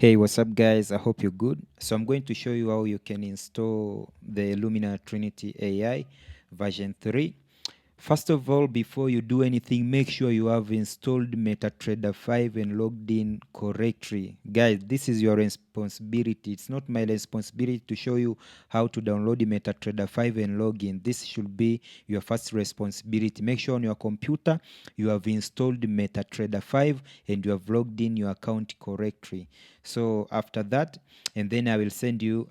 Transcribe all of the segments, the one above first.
Hey, what's up guys? I hope you're good. So I'm going to show you how you can install the Lumina Trinity AI version 3. First of all, before you do anything, make sure you have installed MetaTrader 5 and logged in correctly. Guys, this is your responsibility. It's not my responsibility to show you how to download the MetaTrader 5 and log in. This should be your first responsibility. Make sure on your computer you have installed MetaTrader 5 and you have logged in your account correctly. So after that, and then I'll send you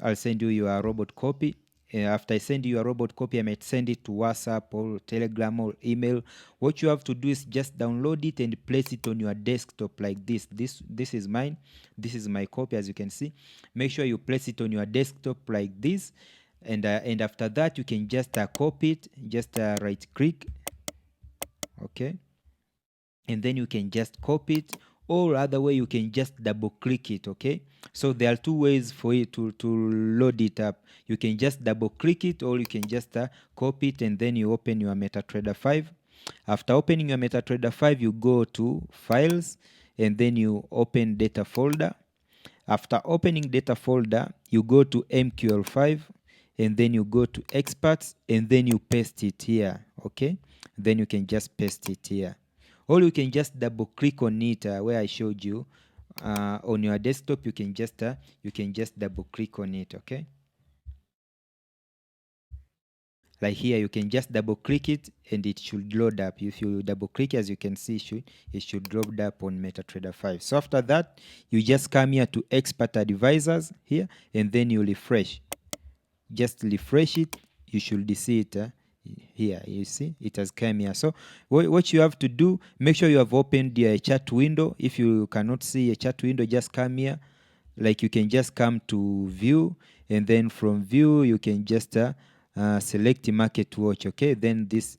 your robot copy. After I send you a robot copy, I might send it to WhatsApp or Telegram or email. What you have to do is just download it and place it on your desktop like this. This is mine. This is my copy, as you can see. Make sure you place it on your desktop like this, and after that you can just copy it. Just right click, okay, and then you can just copy it, or other way you can just double click it. Okay, so there are two ways for you to load it up. You can just double click it, or you can just copy it, and then you open your MetaTrader 5. After opening your MetaTrader 5, you go to files, and then you open data folder. After opening data folder, you go to MQL5, and then you go to experts, and then you paste it here. Okay, then you can just paste it here, or you can just double click on it where I showed you on your desktop. You can just double click on it. Okay, like here you can just double click it and it should load up. If you double click, as you can see, it should load up on MetaTrader 5. So after that, you just come here to expert advisors here, and then you refresh. Just refresh it. You should see it here. You see it has come here. So what you have to do, make sure you have opened your chat window. If you cannot see a chat window, just come here. Like you can just come to view, and then from view you can just select market watch. Okay, then this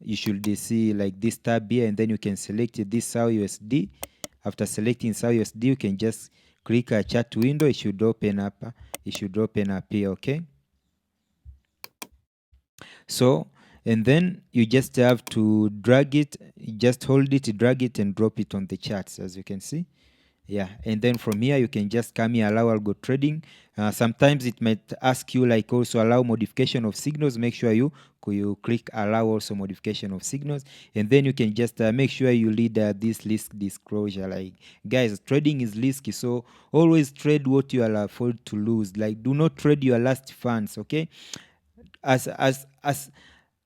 you should see like this tab here, and then you can select this SAO USD. After selecting SAO USD, you can just click a chat window. It should open up. It should open up here. Okay, so and then you just have to drag it. Just hold it, drag it, and drop it on the charts, as you can see. Yeah, and then from here you can just come here, allow algo trading. Sometimes it might ask you like also allow modification of signals. Make sure you click allow also modification of signals, and then you can just make sure you lead this risk disclosure. Like guys, trading is risky, so always trade what you are afford to lose. Like do not trade your last funds. Okay, as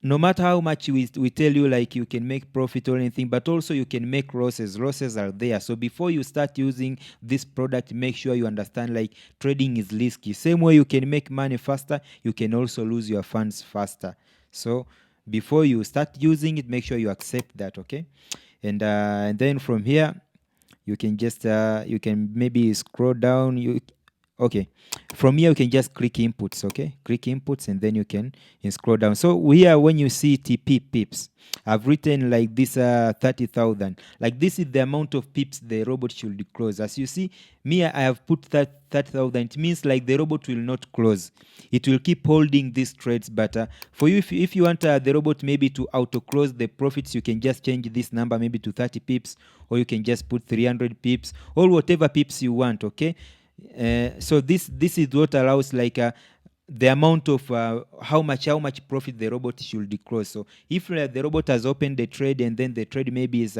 no matter how much we tell you like you can make profit or anything, but also you can make losses are there. So before you start using this product, make sure you understand like trading is risky. Same way you can make money faster, you can also lose your funds faster. So before you start using it, make sure you accept that. Okay, and then from here you can just you can maybe scroll down. Okay, from here you can just click inputs. Okay, click inputs, and then you can scroll down. So here when you see TP pips, I've written like this 30,000. Like this is the amount of pips the robot should close. As you see, me I have put that 30,000. It means like the robot will not close. It will keep holding these trades. But for you, if you want the robot maybe to auto close the profits, you can just change this number maybe to 30 pips, or you can just put 300 pips, or whatever pips you want. Okay, so this is what allows like the amount of how much profit the robot should close. So if the robot has opened the trade, and then the trade maybe is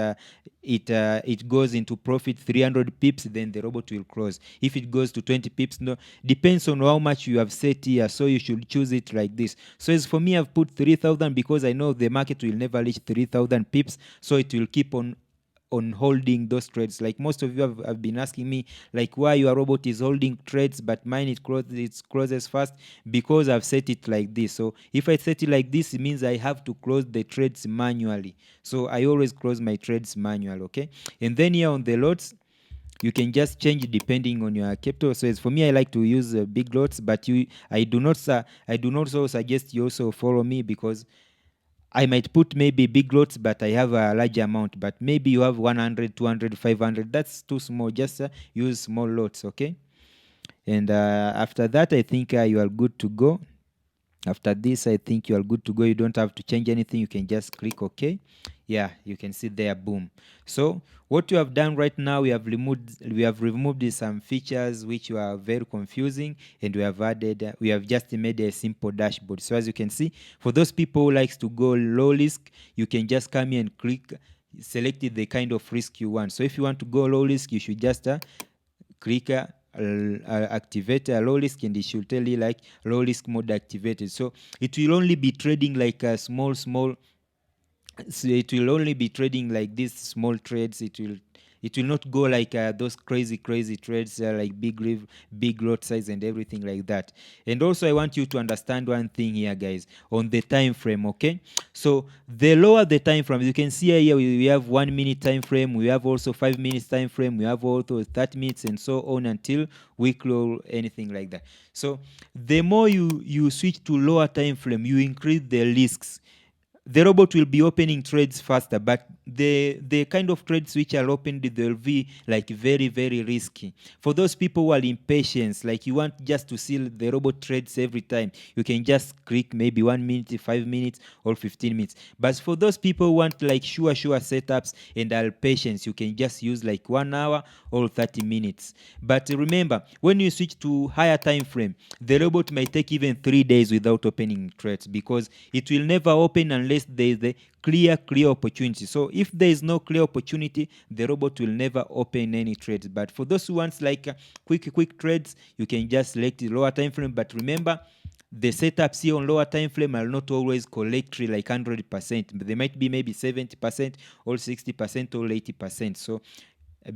it goes into profit 300 pips, then the robot will close. If it goes to 20 pips, no, depends on how much you have set here. So you should choose it like this. So as for me, I've put 3,000 because I know the market will never reach 3,000 pips, so it will keep on holding those trades. Like most of you have been asking me like why your robot is holding trades but mine it closes fast, because I've set it like this. So if I set it like this, it means I have to close the trades manually. So I always close my trades manual. Okay, and then here on the lots, you can just change depending on your capital. So as for me, I like to use big lots, but I do not also suggest you also follow me, because I might put maybe big lots, but I have a large amount. But maybe you have 100, 200, 500. That's too small. Just use small lots, okay? And after that, I think you are good to go. After this, I think you are good to go. You don't have to change anything. You can just click OK. Yeah, you can see there, boom. So what we have done right now, we have removed some features which were very confusing, and we have added, we have just made a simple dashboard. So as you can see, for those people who likes to go low risk, you can just come here and click, select the kind of risk you want. So if you want to go low risk, you should just click activate low risk, and it should tell you like low risk mode activated. So it will only be trading like a small so it will only be trading like these small trades. It will not go like those crazy trades, like big lot size and everything like that. And also I want you to understand one thing here, guys, on the time frame. Okay, so the lower the time frame, you can see here we have 1 minute time frame, we have also 5 minutes time frame, we have also 30 minutes, and so on until weekly or anything like that. So the more you switch to lower time frame, you increase the risks. The robot will be opening trades faster, but the kind of trades which are opened, they'll be like very risky. For those people who are impatient, like you want just to see the robot trades every time, you can just click maybe 1 minute, 5 minutes, or 15 minutes. But for those people who want like sure setups and are patient, you can just use like 1 hour or 30 minutes. But remember, when you switch to higher time frame, the robot might take even 3 days without opening trades, because it will never open unless there is a clear opportunity. So if there is no clear opportunity, the robot will never open any trades. But for those who want like quick trades, you can just select the lower time frame. But remember, the setups here on lower time frame are not always correct like 100%. They might be maybe 70% or 60% or 80%. So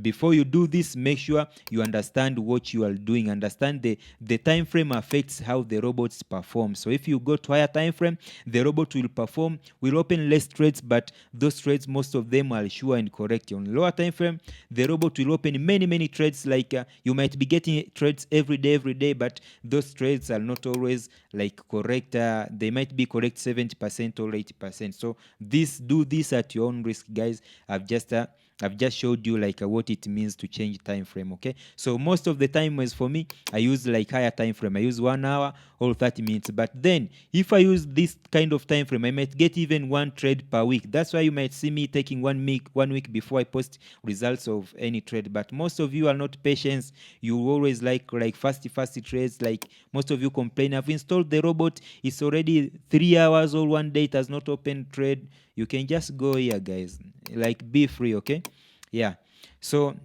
before you do this, make sure you understand what you are doing. Understand the time frame affects how the robots perform. So if you go to higher time frame, the robot will open less trades, but those trades, most of them are sure and correct. On lower time frame, the robot will open many trades. Like you might be getting trades every day, but those trades are not always like correct. They might be correct 70% or 80%. So do this at your own risk, guys. I've just showed you like what it means to change time frame. Okay, so most of the time, as for me, I use like higher time frame. I use 1 hour or 30 minutes. But then if I use this kind of time frame, I might get even 1 trade per week. That's why you might see me taking 1 week before I post results of any trade. But most of you are not patient. You always like fast trades. Like most of you complain, I've installed the robot, it's already 3 hours or 1 day, it has not opened trade. You can just go here, guys, like be free. Okay, yeah. So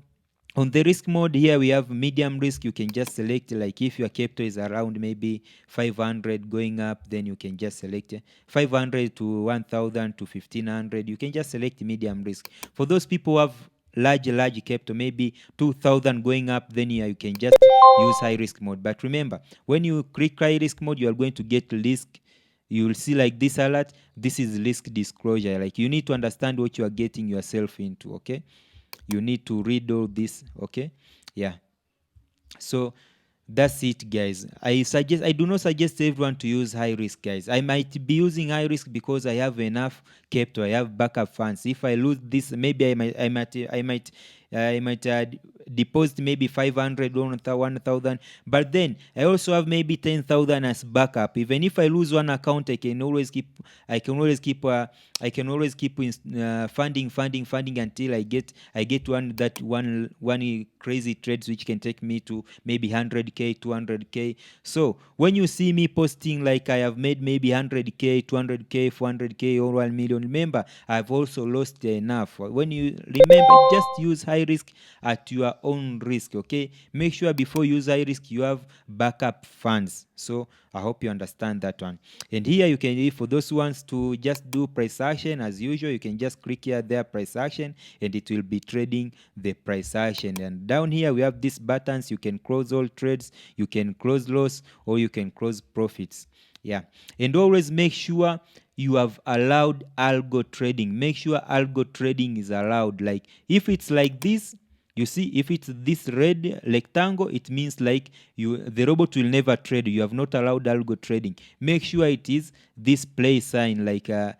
on the risk mode here, we have medium risk. You can just select, like if your capital is around maybe 500 going up, then you can just select 500 to 1000 to 1500. You can just select medium risk. For those people who have large capital, maybe 2000 going up, then you can just use high risk mode. But remember, when you click high risk mode, you are going to get risk. You will see like this alert. This is risk disclosure. Like you need to understand what you are getting yourself into. Okay, you need to read all this. Okay, yeah. So that's it, guys. I do not suggest everyone to use high risk, guys. I might be using high risk because I have enough capital, I have backup funds. If I lose this, maybe I might deposit maybe 500 or 1000, but then I also have maybe 10,000 as backup. Even if I lose one account, I can always keep funding until I get one crazy trades which can take me to maybe 100k, 200k. So when you see me posting like I have made maybe 100k, 200k, 400k, or 1 million, remember I've also lost enough. When you remember, just use high risk at your own risk. Okay, make sure before you use high risk you have backup funds. So I hope you understand that one. And here you can, for those who wants to just do price action as usual, you can just click here there, price action, and it will be trading the price action. And down here we have these buttons. You can close all trades, you can close loss, or you can close profits. Yeah, and always make sure you have allowed algo trading. Make sure algo trading is allowed. Like if it's like this, you see, if it's this red rectangle, it means like the robot will never trade. You have not allowed algo trading. Make sure it is this play sign, like a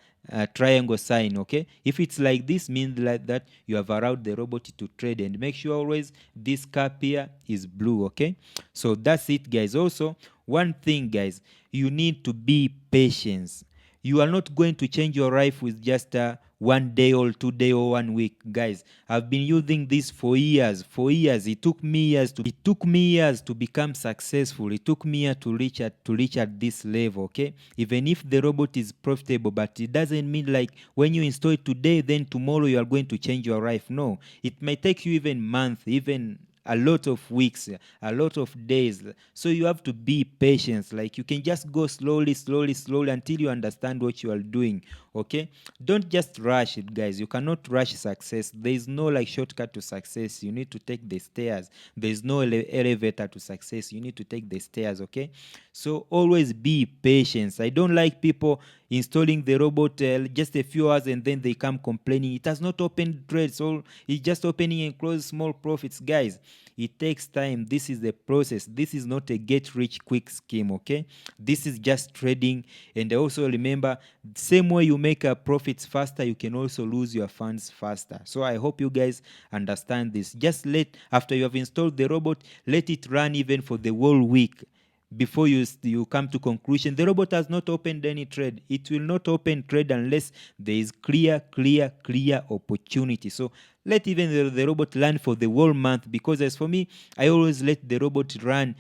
triangle sign. Okay, if it's like this, means like that you have allowed the robot to trade. And make sure always this cap here is blue. Okay, so that's it, guys. Also, one thing, guys, you need to be patient. You are not going to change your life with just 1 day or 2 day or 1 week. Guys, I've been using this for years. It took me years to become successful. It took me years to reach at this level. Okay, even if the robot is profitable, but it doesn't mean like when you install it today, then tomorrow you are going to change your life. No, it may take you even months, even a lot of weeks, a lot of days. So you have to be patient. Like you can just go slowly until you understand what you are doing. Okay, don't just rush it, guys. You cannot rush success. There is no like shortcut to success. You need to take the stairs. There is no elevator to success. You need to take the stairs. Okay, so always be patient. I don't like people installing the robot just a few hours and then they come complaining it has not opened trades, so it's just opening and close small profits. Guys, it takes time. This is the process. This is not a get rich quick scheme. Okay, this is just trading. And also remember, same way you make profits faster, you can also lose your funds faster. So I hope you guys understand this. Just after you have installed the robot, let it run even for the whole week before you come to conclusion. The robot has not opened any trade. It will not open trade unless there is clear opportunity. So let even the robot run for the whole month, because as for me, I always let the robot run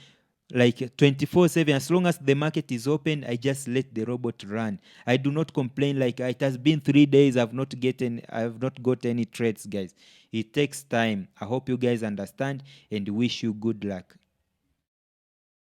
like 24/7. As long as the market is open, I just let the robot run. I do not complain like it has been 3 days, I have not got any trades. Guys, it takes time. I hope you guys understand and wish you good luck.